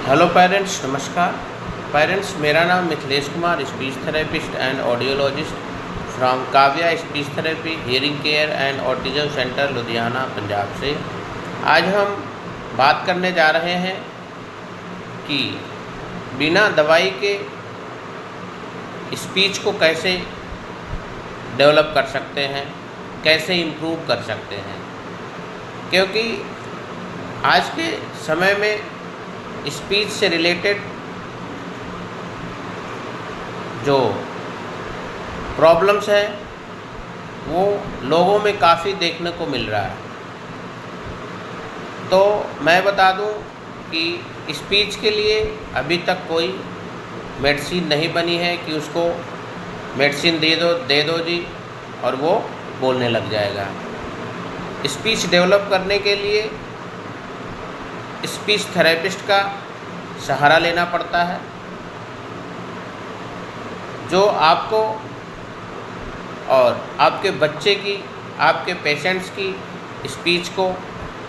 Hello parents, नमस्कार parents. मेरा नाम Mithilesh Kumar, speech therapist and audiologist from Kavya speech therapy hearing care and autism centre Ludhiana, Punjab से। आज हम बात करने जा रहे हैं कि बिना दवाई के स्पीच को कैसे डेवलप कर सकते हैं, कैसे इम्प्रूव कर सकते हैं। क्योंकि आज के समय में स्पीच से रिलेटेड जो प्रॉब्लम्स है वो लोगों में काफ़ी देखने को मिल रहा है। तो मैं बता दूं कि स्पीच के लिए अभी तक कोई मेडिसिन नहीं बनी है कि उसको मेडिसिन दे दो जी और वो बोलने लग जाएगा। स्पीच डेवलप करने के लिए स्पीच थेरेपिस्ट का सहारा लेना पड़ता है, जो आपको और आपके बच्चे की, आपके पेशेंट्स की स्पीच को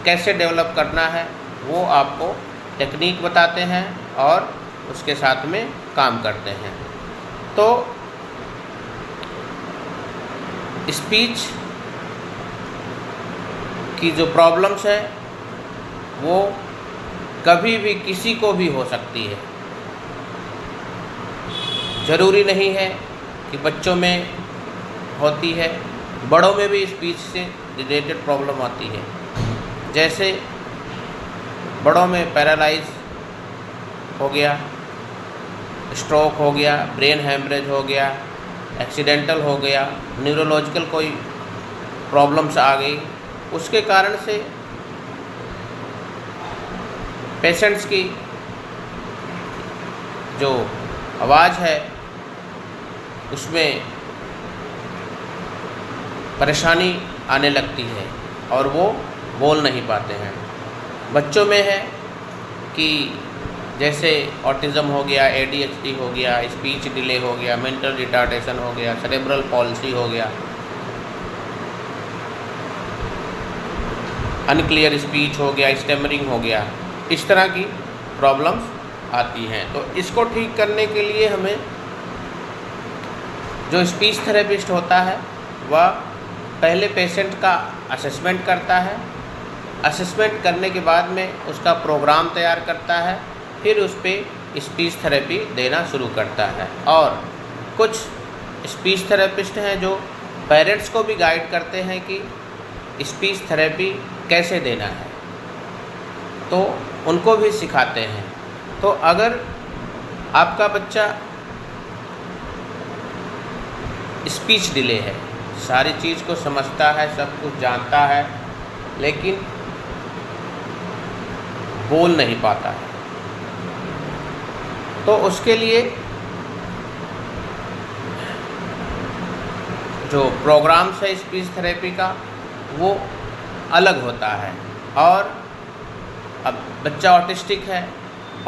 कैसे डेवलप करना है वो आपको टेक्निक बताते हैं और उसके साथ में काम करते हैं। तो स्पीच की जो प्रॉब्लम्स है वो कभी भी किसी को भी हो सकती है। ज़रूरी नहीं है कि बच्चों में होती है, बड़ों में भी स्पीच से रिलेटेड प्रॉब्लम आती है। जैसे बड़ों में पैरालाइज हो गया, स्ट्रोक हो गया, ब्रेन हैमरेज हो गया, एक्सीडेंटल हो गया, न्यूरोलॉजिकल कोई प्रॉब्लम्स आ गई, उसके कारण से पेशेंट्स की जो आवाज़ है उसमें परेशानी आने लगती है और वो बोल नहीं पाते हैं। बच्चों में है कि जैसे ऑटिज़म हो गया, ADHD हो गया, स्पीच डिले हो गया, मेंटल रिटार्डेशन हो गया, सेरेब्रल पॉल्सी हो गया, अनक्लियर स्पीच हो गया, स्टैमरिंग हो गया, इस तरह की प्रॉब्लम्स आती हैं। तो इसको ठीक करने के लिए हमें जो स्पीच थेरेपिस्ट होता है वह पहले पेशेंट का असेसमेंट करता है। असेसमेंट करने के बाद में उसका प्रोग्राम तैयार करता है, फिर उस पर स्पीच थेरेपी देना शुरू करता है। और कुछ स्पीच थेरेपिस्ट हैं जो पेरेंट्स को भी गाइड करते हैं कि स्पीच थेरेपी कैसे देना है, तो उनको भी सिखाते हैं। तो अगर आपका बच्चा स्पीच डिले है, सारी चीज़ को समझता है, सब कुछ जानता है, लेकिन बोल नहीं पाता है, तो उसके लिए जो प्रोग्राम्स है स्पीच थेरेपी का वो अलग होता है। और अब बच्चा ऑटिस्टिक है,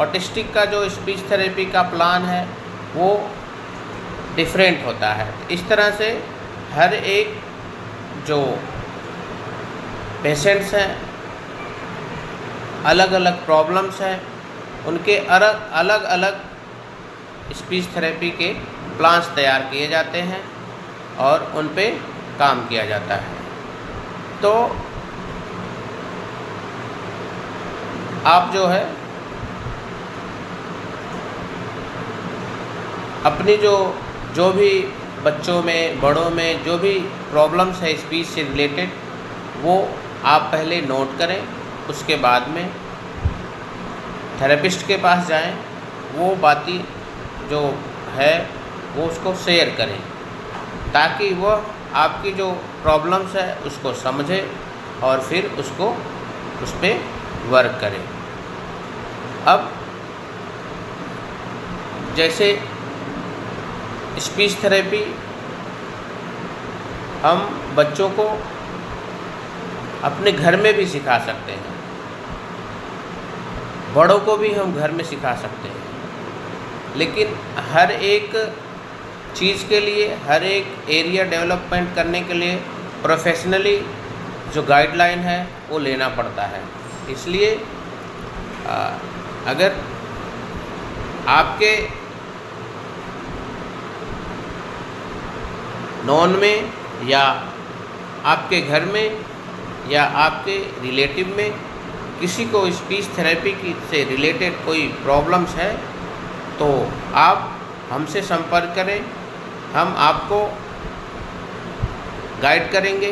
ऑटिस्टिक का जो स्पीच थेरेपी का प्लान है वो डिफरेंट होता है। इस तरह से हर एक जो पेशेंट्स हैं, अलग अलग प्रॉब्लम्स हैं, उनके अलग अलग स्पीच थेरेपी के प्लान्स तैयार किए जाते हैं और उन पे काम किया जाता है। तो आप जो है अपनी जो भी बच्चों में, बड़ों में जो भी प्रॉब्लम्स है स्पीच से रिलेटेड, वो आप पहले नोट करें, उसके बाद में थेरेपिस्ट के पास जाएं, वो बातें जो है वो उसको शेयर करें, ताकि वह आपकी जो प्रॉब्लम्स है उसको समझे और फिर उसको उस पर वर्क करें। अब जैसे स्पीच थेरेपी हम बच्चों को अपने घर में भी सिखा सकते हैं, बड़ों को भी हम घर में सिखा सकते हैं, लेकिन हर एक चीज़ के लिए, हर एक एरिया डेवलपमेंट करने के लिए प्रोफेशनली जो गाइडलाइन है वो लेना पड़ता है। इसलिए अगर आपके नॉन में या आपके घर में या आपके रिलेटिव में किसी को स्पीच थेरेपी की से रिलेटेड कोई प्रॉब्लम्स है तो आप हमसे संपर्क करें, हम आपको गाइड करेंगे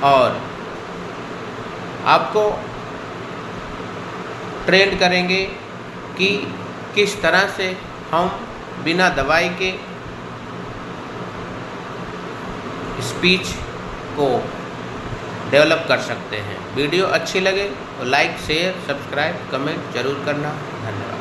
और आपको ट्रेन करेंगे कि किस तरह से हम बिना दवाई के स्पीच को डेवलप कर सकते हैं। वीडियो अच्छी लगे तो लाइक, शेयर, सब्सक्राइब, कमेंट जरूर करना। धन्यवाद।